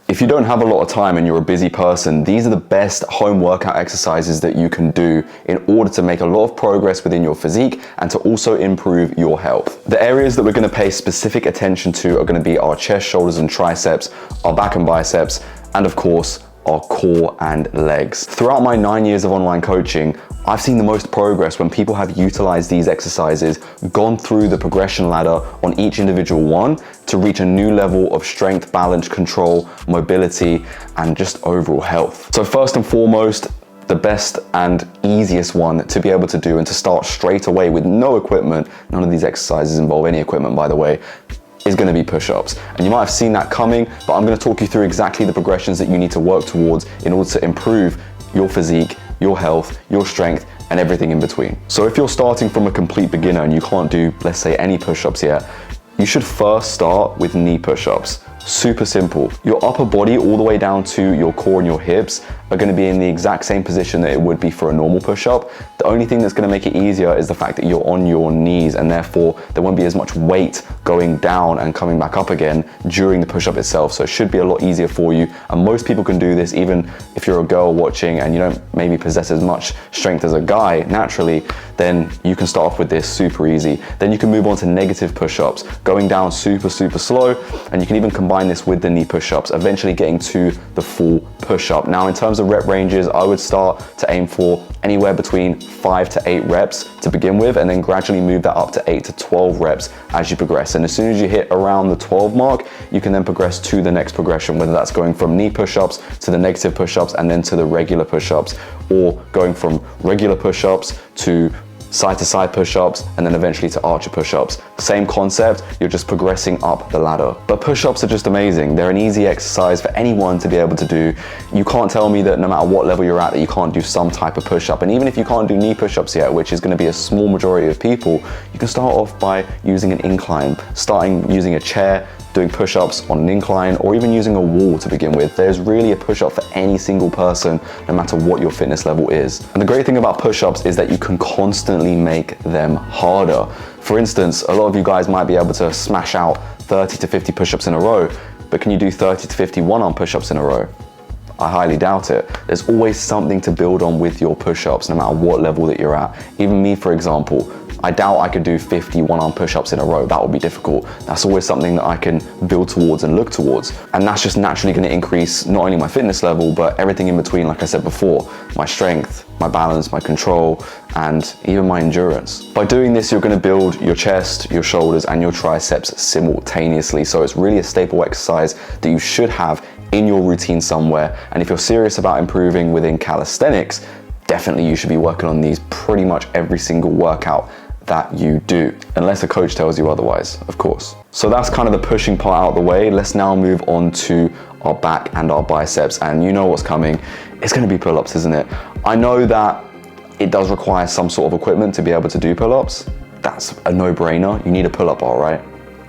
If you don't have a lot of time and you're a busy person, these are the best home workout exercises that you can do in order to make a lot of progress within your physique and to also improve your health. The areas that we're going to pay specific attention to are going to be our chest, shoulders and triceps, our back and biceps, and of course, our core and legs. Throughout my 9 years of online coaching, I've seen the most progress when people have utilized these exercises, gone through the progression ladder on each individual one to reach a new level of strength, balance, control, mobility, and just overall health. So first and foremost, the best and easiest one to be able to do and to start straight away with no equipment, none of these exercises involve any equipment by the way, is going to be push-ups. And you might have seen that coming, but I'm going to talk you through exactly the progressions that you need to work towards in order to improve your physique, your health, your strength, and everything in between. So if you're starting from a complete beginner and you can't do, let's say, any push-ups yet, you should first start with knee push-ups. Super simple. Your upper body all the way down to your core and your hips are going to be in the exact same position that it would be for a normal push-up. The only thing that's going to make it easier is the fact that you're on your knees and therefore there won't be as much weight going down and coming back up again during the push-up itself. So it should be a lot easier for you. And most people can do this even if you're a girl watching and you don't maybe possess as much strength as a guy naturally, then you can start off with this super easy. Then you can move on to negative push-ups, going down super slow, and you can even combine this with the knee push-ups, eventually getting to the full push-up. Now in terms of rep ranges, I would start to aim for anywhere between 5 to 8 reps to begin with, and then gradually move that up to 8 to 12 reps as you progress. And as soon as you hit around the 12 mark, you can then progress to the next progression, whether that's going from knee push-ups to the negative push-ups and then to the regular push-ups, or going from regular push-ups to side-to-side push-ups and then eventually to archer push-ups. Same concept, you're just progressing up the ladder. But push-ups are just amazing. They're an easy exercise for anyone to be able to do. You can't tell me that no matter what level you're at that you can't do some type of push-up. And even if you can't do knee push-ups yet, which is going to be a small majority of people, you can start off by using an incline, starting using a chair, doing push-ups on an incline, or even using a wall to begin with. There's really a push-up for any single person, no matter what your fitness level is. And the great thing about push-ups is that you can constantly make them harder. For instance, a lot of you guys might be able to smash out 30 to 50 push-ups in a row, but can you do 30 to 50 one-arm push-ups in a row? I highly doubt it. There's always something to build on with your push-ups, no matter what level that you're at. Even me, for example, I doubt I could do 50 one-arm push-ups in a row. That would be difficult. That's always something that I can build towards and look towards. And that's just naturally going to increase not only my fitness level, but everything in between, like I said before, my strength, my balance, my control, and even my endurance. By doing this, you're going to build your chest, your shoulders, and your triceps simultaneously. So it's really a staple exercise that you should have in your routine somewhere. And if you're serious about improving within calisthenics, definitely you should be working on these pretty much every single workout that you do, unless a coach tells you otherwise, of course. So that's kind of the pushing part out of the way. Let's now move on to our back and our biceps, and you know what's coming. It's going to be pull-ups, isn't it? I know that it does require some sort of equipment to be able to do pull-ups. That's a no-brainer. You need a pull-up bar, right?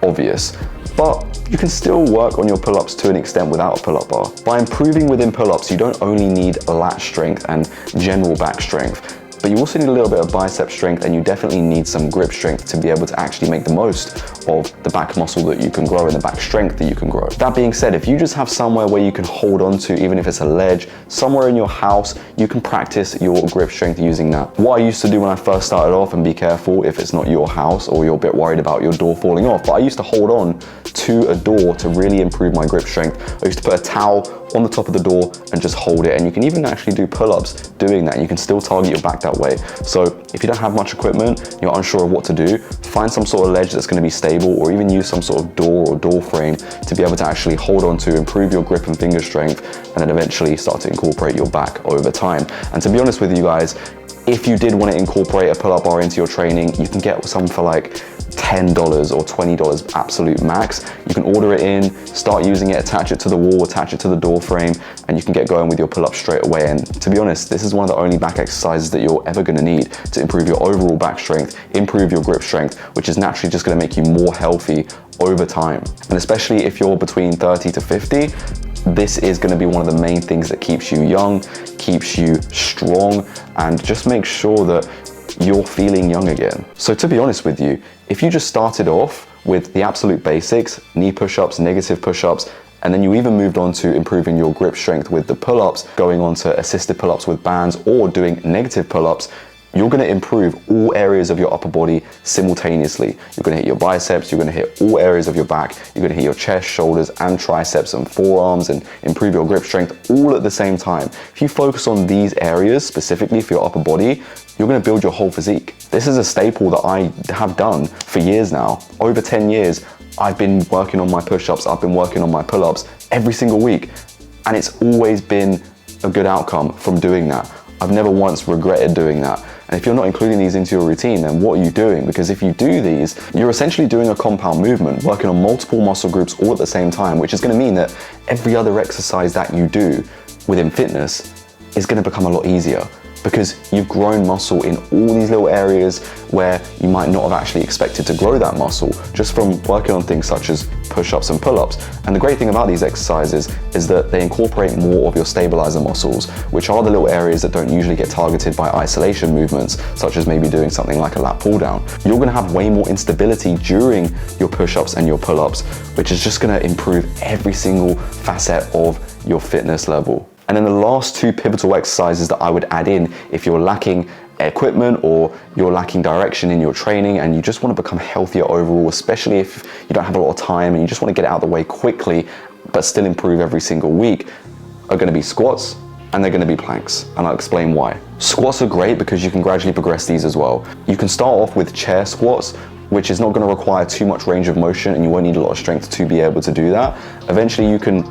Obvious. But you can still work on your pull-ups to an extent without a pull-up bar. By improving within pull-ups, you don't only need lat strength and general back strength, but you also need a little bit of bicep strength, and you definitely need some grip strength to be able to actually make the most of the back muscle that you can grow and the back strength that you can grow. That being said, if you just have somewhere where you can hold on to, even if it's a ledge, somewhere in your house, you can practice your grip strength using that. What I used to do when I first started off, and be careful if it's not your house or you're a bit worried about your door falling off, but I used to hold on to a door to really improve my grip strength. I used to put a towel on the top of the door and just hold it, and you can even actually do pull-ups doing that. You can still target your back that way. So if you don't have much equipment, you're unsure of what to do, find some sort of ledge that's going to be stable, or even use some sort of door or door frame to be able to actually hold on to, improve your grip and finger strength, and then eventually start to incorporate your back over time. And to be honest with you guys, if you did want to incorporate a pull-up bar into your training, you can get some for like $10 or $20 absolute max. You can order it in, start using it, attach it to the wall, attach it to the door frame, and you can get going with your pull-ups straight away. And to be honest, this is one of the only back exercises that you're ever going to need to improve your overall back strength, improve your grip strength, which is naturally just going to make you more healthy over time. And especially if you're between 30 to 50, this is going to be one of the main things that keeps you young, keeps you strong, and just make sure that you're feeling young again. So to be honest with you, if you just started off with the absolute basics, knee push-ups, negative push-ups, And then you even moved on to improving your grip strength with the pull-ups, going on to assisted pull-ups with bands or doing negative pull-ups, you're gonna improve all areas of your upper body simultaneously. You're gonna hit your biceps, you're gonna hit all areas of your back, you're gonna hit your chest, shoulders, and triceps and forearms, and improve your grip strength all at the same time. If you focus on these areas specifically for your upper body, you're gonna build your whole physique. This is a staple that I have done for years now. Over 10 years, I've been working on my push-ups, I've been working on my pull-ups every single week, and it's always been a good outcome from doing that. I've never once regretted doing that. And if you're not including these into your routine, then what are you doing? Because if you do these, you're essentially doing a compound movement, working on multiple muscle groups all at the same time, which is gonna mean that every other exercise that you do within fitness is gonna become a lot easier, because you've grown muscle in all these little areas where you might not have actually expected to grow that muscle just from working on things such as push-ups and pull-ups. And the great thing about these exercises is that they incorporate more of your stabilizer muscles, which are the little areas that don't usually get targeted by isolation movements, such as maybe doing something like a lat pull down. You're gonna have way more instability during your push-ups and your pull-ups, which is just gonna improve every single facet of your fitness level. And then the last two pivotal exercises that I would add in if you're lacking equipment or you're lacking direction in your training and you just want to become healthier overall, especially if you don't have a lot of time and you just want to get it out of the way quickly but still improve every single week, are going to be squats and they're going to be planks, and I'll explain why. Squats are great because you can gradually progress these as well. You can start off with chair squats, which is not going to require too much range of motion and you won't need a lot of strength to be able to do that. Eventually you can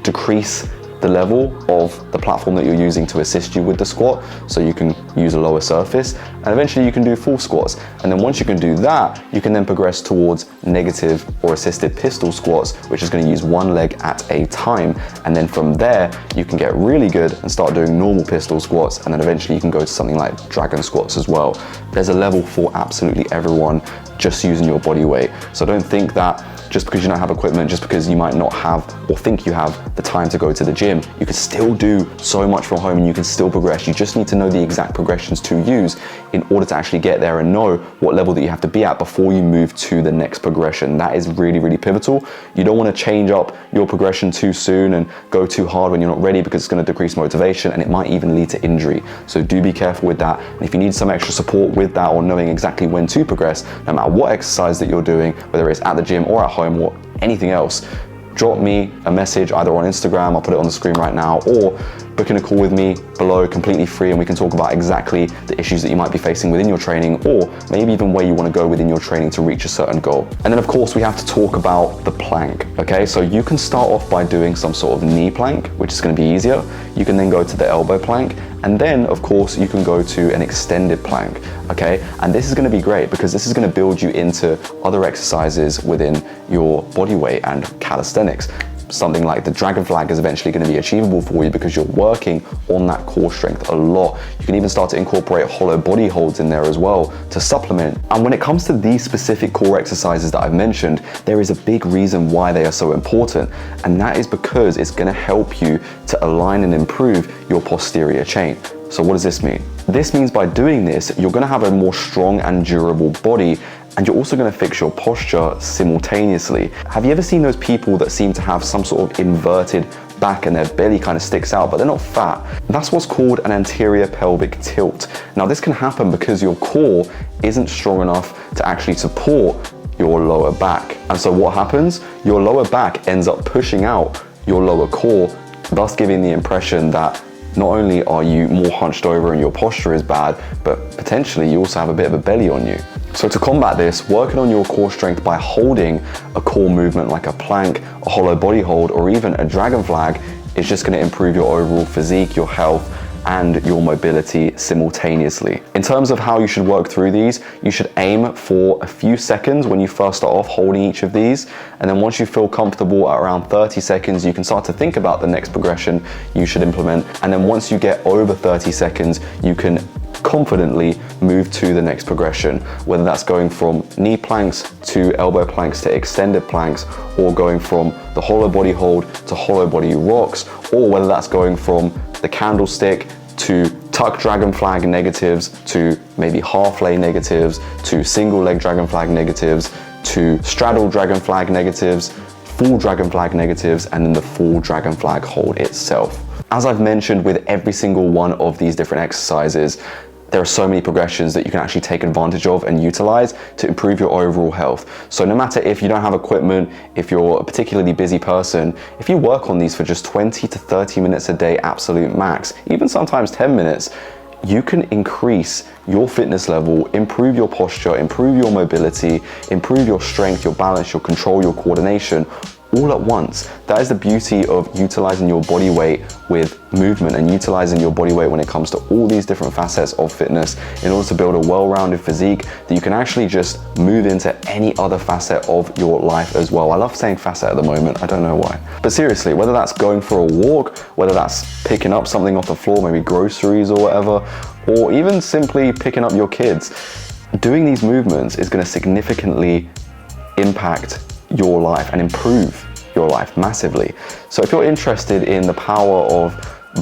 decrease the level of the platform that you're using to assist you with the squat, so you can use a lower surface, and eventually you can do full squats. And then once you can do that, you can then progress towards negative or assisted pistol squats, which is going to use one leg at a time. And then from there, you can get really good and start doing normal pistol squats, and then eventually you can go to something like dragon squats as well. There's a level for absolutely everyone just using your body weight. So don't think that just because you don't have equipment, just because you might not have or think you have the time to go to the gym, you can still do so much from home and you can still progress. You just need to know the exact progressions to use in order to actually get there and know what level that you have to be at before you move to the next progression. That is really, really pivotal. You don't want to change up your progression too soon and go too hard when you're not ready, because it's going to decrease motivation and it might even lead to injury. So do be careful with that. And if you need some extra support with that or knowing exactly when to progress, no matter what exercise that you're doing, whether it's at the gym or at home or anything else, drop me a message either on Instagram, I'll put it on the screen right now, or book in a call with me below completely free, and we can talk about exactly the issues that you might be facing within your training, or maybe even where you want to go within your training to reach a certain goal. And then of course we have to talk about the plank, okay? So you can start off by doing some sort of knee plank, which is going to be easier. You can then go to the elbow plank, and then of course you can go to an extended plank, okay? And this is going to be great because this is going to build you into other exercises within your body weight and calisthenics. Something like the dragon flag is eventually going to be achievable for you because you're working on that core strength a lot. You can even start to incorporate hollow body holds in there as well to supplement. And when it comes to these specific core exercises that I've mentioned, there is a big reason why they are so important, and that is because it's going to help you to align and improve your posterior chain. So what does this mean? This means by doing this, you're going to have a more strong and durable body, and you're also going to fix your posture simultaneously. Have you ever seen those people that seem to have some sort of inverted back and their belly kind of sticks out, but they're not fat? That's what's called an anterior pelvic tilt. Now this can happen because your core isn't strong enough to actually support your lower back. And so what happens? Your lower back ends up pushing out your lower core, thus giving the impression that not only are you more hunched over and your posture is bad, but potentially you also have a bit of a belly on you. So to combat this, working on your core strength by holding a core movement like a plank, a hollow body hold, or even a dragon flag is just going to improve your overall physique, your health, and your mobility simultaneously. In terms of how you should work through these, you should aim for a few seconds when you first start off holding each of these, and then once you feel comfortable at around 30 seconds, you can start to think about the next progression you should implement. And then once you get over 30 seconds, you can confidently move to the next progression, whether that's going from knee planks to elbow planks to extended planks, or going from the hollow body hold to hollow body rocks, or whether that's going from the candlestick to tuck dragon flag negatives to maybe half lay negatives to single leg dragon flag negatives to straddle dragon flag negatives, full dragon flag negatives, and then the full dragon flag hold itself. As I've mentioned with every single one of these different exercises, there are so many progressions that you can actually take advantage of and utilize to improve your overall health. So no matter if you don't have equipment, if you're a particularly busy person, if you work on these for just 20 to 30 minutes a day, absolute max, even sometimes 10 minutes, you can increase your fitness level, improve your posture, improve your mobility, improve your strength, your balance, your control, your coordination, all at once. That is the beauty of utilizing your body weight with movement and utilizing your body weight when it comes to all these different facets of fitness in order to build a well-rounded physique that you can actually just move into any other facet of your life as well. I love saying facet at the moment, I don't know why. But seriously, whether that's going for a walk, whether that's picking up something off the floor, maybe groceries or whatever, or even simply picking up your kids, doing these movements is going to significantly impact your life and improve your life massively. So if you're interested in the power of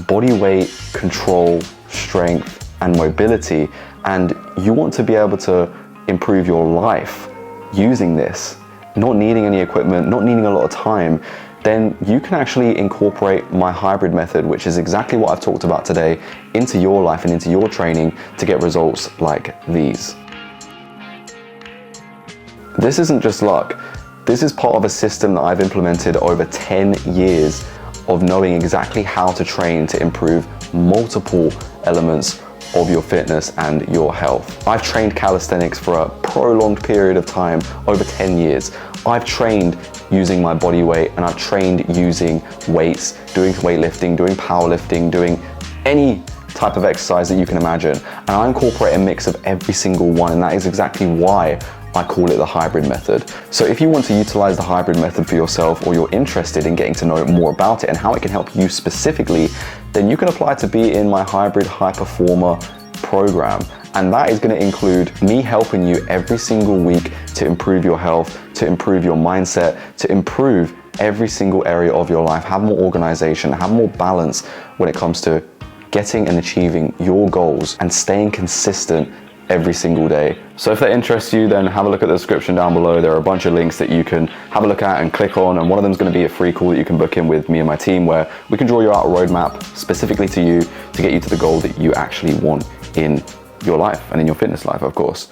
body weight control, strength, and mobility, and you want to be able to improve your life using this, not needing any equipment, not needing a lot of time, then you can actually incorporate my hybrid method, which is exactly what I've talked about today, into your life and into your training to get results like these. This isn't just luck. This is part of a system that I've implemented over 10 years of knowing exactly how to train to improve multiple elements of your fitness and your health. I've trained calisthenics for a prolonged period of time, over 10 years. I've trained using my body weight, and I've trained using weights, doing weightlifting, doing powerlifting, doing any type of exercise that you can imagine. And I incorporate a mix of every single one, and that is exactly why I call it the hybrid method. So if you want to utilize the hybrid method for yourself, or you're interested in getting to know more about it and how it can help you specifically, then you can apply to be in my hybrid high performer program. And that is going to include me helping you every single week to improve your health, to improve your mindset, to improve every single area of your life, have more organization, have more balance when it comes to getting and achieving your goals and staying consistent every single day. So if that interests you, then have a look at the description down below. There are a bunch of links that you can have a look at and click on, and one of them is going to be a free call that you can book in with me and my team, where we can draw you out a roadmap specifically to you to get you to the goal that you actually want in your life and in your fitness life, of course.